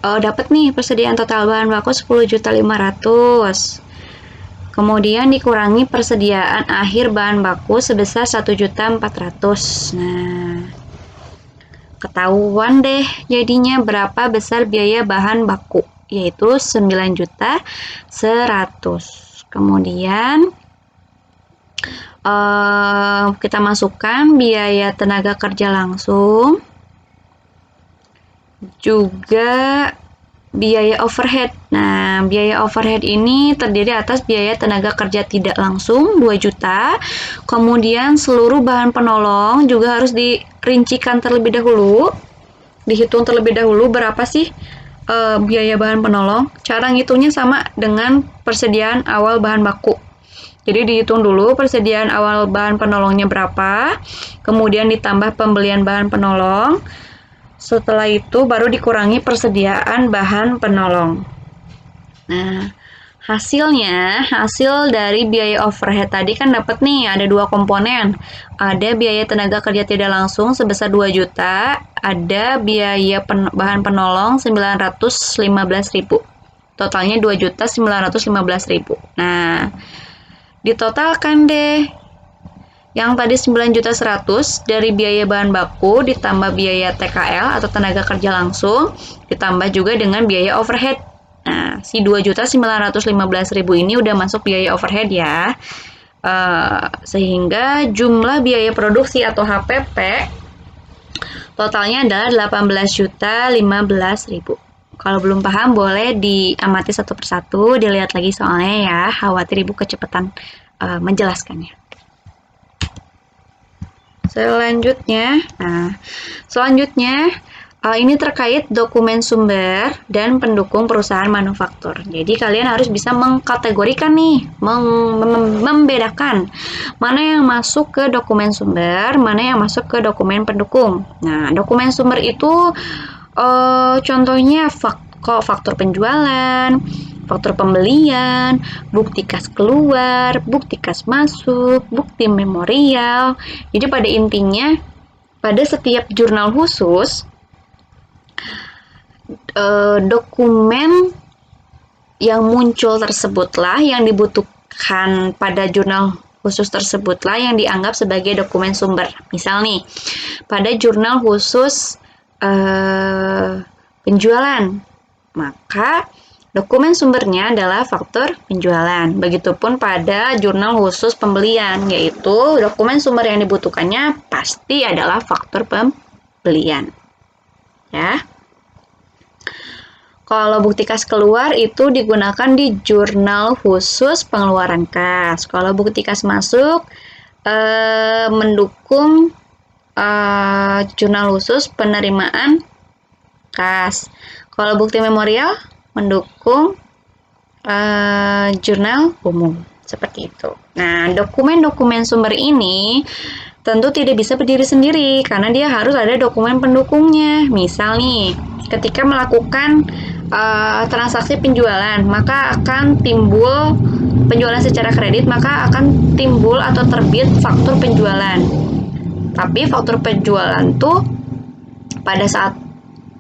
dapat nih persediaan total bahan baku 10.500.000. Kemudian dikurangi persediaan akhir bahan baku sebesar 1.400.000. Nah, ketahuan deh jadinya berapa besar biaya bahan baku, yaitu 9.100.000. Kemudian kita masukkan biaya tenaga kerja langsung, juga biaya overhead. Nah, biaya overhead ini terdiri atas biaya tenaga kerja tidak langsung 2 juta. Kemudian seluruh bahan penolong juga harus dirincikan terlebih dahulu. Dihitung terlebih dahulu berapa sih biaya bahan penolong. Cara ngitungnya sama dengan persediaan awal bahan baku. Jadi dihitung dulu persediaan awal bahan penolongnya berapa, kemudian ditambah pembelian bahan penolong. Setelah itu baru dikurangi persediaan bahan penolong. Nah, hasil dari biaya overhead tadi kan dapat nih, ada 2 komponen. Ada biaya tenaga kerja tidak langsung sebesar 2 juta, ada biaya bahan penolong 915.000. Totalnya 2.915.000. Nah, ditotalkan deh. Yang tadi 9.100.000 dari biaya bahan baku ditambah biaya TKL atau tenaga kerja langsung, ditambah juga dengan biaya overhead. Nah, si 2.915.000 ini udah masuk biaya overhead ya. Sehingga jumlah biaya produksi atau HPP totalnya adalah 18.015.000. Kalau belum paham boleh diamati satu persatu, dilihat lagi soalnya ya, khawatir ibu kecepatan menjelaskannya. Selanjutnya, ini terkait dokumen sumber dan pendukung perusahaan manufaktur. Jadi kalian harus bisa mengkategorikan nih, membedakan mana yang masuk ke dokumen sumber, mana yang masuk ke dokumen pendukung. Nah, dokumen sumber itu contohnya faktur penjualan, faktur pembelian, bukti kas keluar, bukti kas masuk, bukti memorial. Jadi pada intinya, pada setiap jurnal khusus, dokumen yang muncul tersebutlah yang dibutuhkan pada jurnal khusus tersebutlah yang dianggap sebagai dokumen sumber. Misal nih, pada jurnal khusus penjualan, maka dokumen sumbernya adalah faktur penjualan. Begitupun pada jurnal khusus pembelian, yaitu dokumen sumber yang dibutuhkannya pasti adalah faktur pembelian. Ya. Kalau bukti kas keluar itu digunakan di jurnal khusus pengeluaran kas. Kalau bukti kas masuk mendukung jurnal khusus penerimaan kas. Kalau bukti memorial mendukung jurnal umum, seperti itu. Nah, dokumen-dokumen sumber ini tentu tidak bisa berdiri sendiri karena dia harus ada dokumen pendukungnya. Misal nih, ketika melakukan transaksi penjualan, maka akan timbul penjualan secara kredit, maka akan timbul atau terbit faktur penjualan. Tapi faktur penjualan tuh pada saat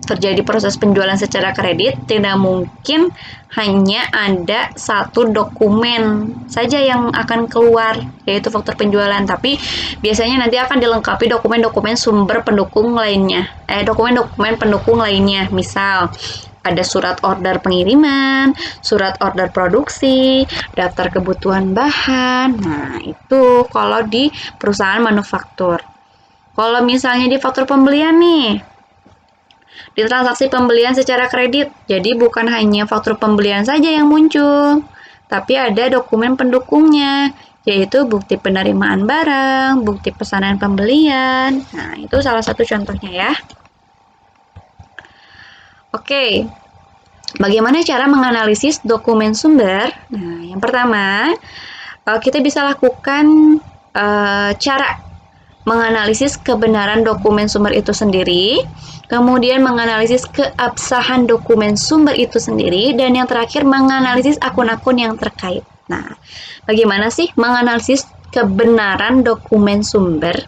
terjadi proses penjualan secara kredit, tidak mungkin hanya ada satu dokumen saja yang akan keluar, yaitu faktur penjualan. Tapi biasanya nanti akan dilengkapi dokumen-dokumen sumber pendukung lainnya, dokumen-dokumen pendukung lainnya. Misal, ada surat order pengiriman, surat order produksi, daftar kebutuhan bahan. Nah, itu kalau di perusahaan manufaktur. Kalau misalnya di faktur pembelian nih, di transaksi pembelian secara kredit, jadi bukan hanya faktur pembelian saja yang muncul, tapi ada dokumen pendukungnya, yaitu bukti penerimaan barang, bukti pesanan pembelian. Nah, itu salah satu contohnya ya. Oke, bagaimana cara menganalisis dokumen sumber? Nah, yang pertama, kita bisa lakukan cara menganalisis kebenaran dokumen sumber itu sendiri, kemudian menganalisis keabsahan dokumen sumber itu sendiri, dan yang terakhir menganalisis akun-akun yang terkait. Nah, bagaimana sih menganalisis kebenaran dokumen sumber?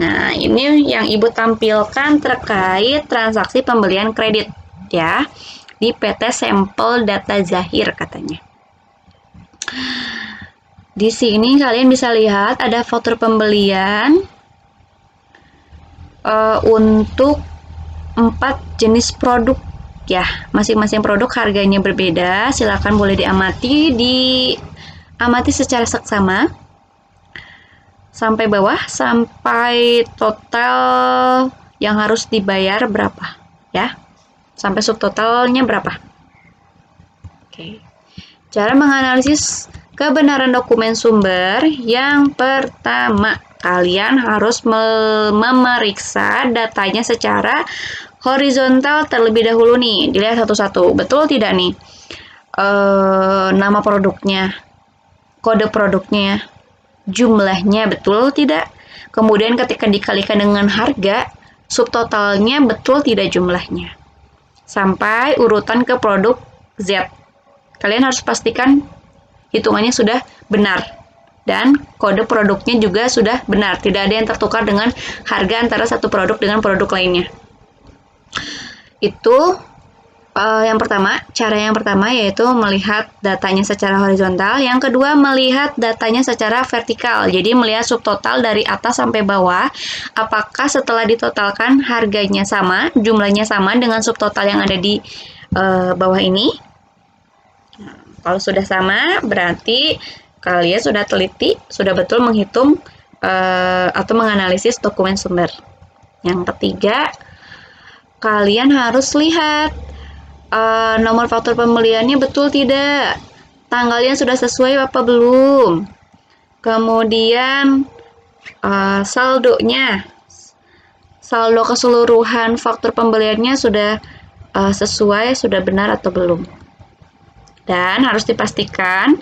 Nah, ini yang Ibu tampilkan terkait transaksi pembelian kredit. ya di PT Sampel Data Zahir katanya. Di sini kalian bisa lihat ada faktur pembelian untuk 4 jenis produk ya. Masing-masing produk harganya berbeda. Silakan boleh diamati secara seksama sampai bawah, sampai total yang harus dibayar berapa ya. Sampai subtotalnya berapa. Oke. Cara menganalisis kebenaran dokumen sumber. Yang pertama, kalian harus memeriksa datanya secara horizontal terlebih dahulu nih. Dilihat satu-satu. Betul tidak nih? Nama produknya, kode produknya, jumlahnya betul tidak? Kemudian ketika dikalikan dengan harga, subtotalnya betul tidak jumlahnya? Sampai urutan ke produk Z. Kalian harus pastikan hitungannya sudah benar dan kode produknya juga sudah benar, tidak ada yang tertukar dengan harga antara satu produk dengan produk lainnya. Itu yang pertama, cara yang pertama yaitu melihat datanya secara horizontal. Yang kedua, melihat datanya secara vertikal. Jadi melihat subtotal dari atas sampai bawah. Apakah setelah ditotalkan harganya sama, jumlahnya sama dengan subtotal yang ada di bawah ini? Nah, kalau sudah sama, berarti kalian sudah teliti, sudah betul menghitung atau menganalisis dokumen sumber. Yang ketiga, kalian harus lihat nomor faktur pembeliannya betul tidak, tanggalnya sudah sesuai apa belum, kemudian saldonya, saldo keseluruhan faktur pembeliannya sudah sesuai, sudah benar atau belum. Dan harus dipastikan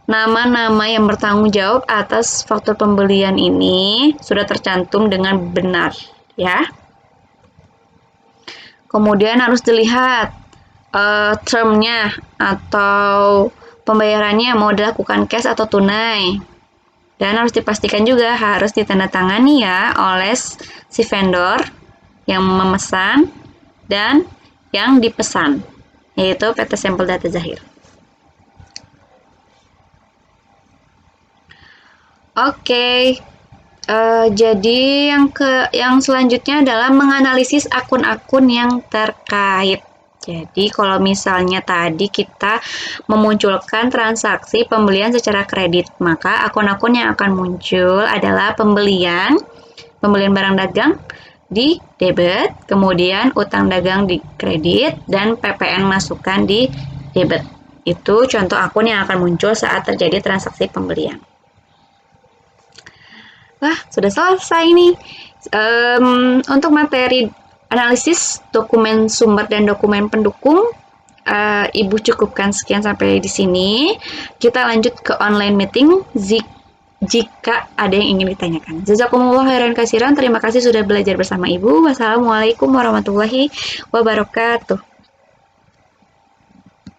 nama-nama yang bertanggung jawab atas faktur pembelian ini sudah tercantum dengan benar ya. Kemudian harus dilihat termnya atau pembayarannya mau dilakukan cash atau tunai, dan harus dipastikan juga harus ditandatangani ya oleh si vendor yang memesan dan yang dipesan, yaitu PT Sampel Data Zahir. Oke. Jadi yang selanjutnya adalah menganalisis akun-akun yang terkait. Jadi kalau misalnya tadi kita memunculkan transaksi pembelian secara kredit, maka akun-akun yang akan muncul adalah pembelian barang dagang di debit, kemudian utang dagang di kredit, dan PPN masukan di debit. Itu contoh akun yang akan muncul saat terjadi transaksi pembelian. Wah, sudah selesai nih. Untuk materi analisis dokumen sumber dan dokumen pendukung, Ibu cukupkan sekian sampai di sini. Kita lanjut ke online meeting jika ada yang ingin ditanyakan. Jazakumullah khairan katsiran. Terima kasih sudah belajar bersama Ibu. Wassalamualaikum warahmatullahi wabarakatuh.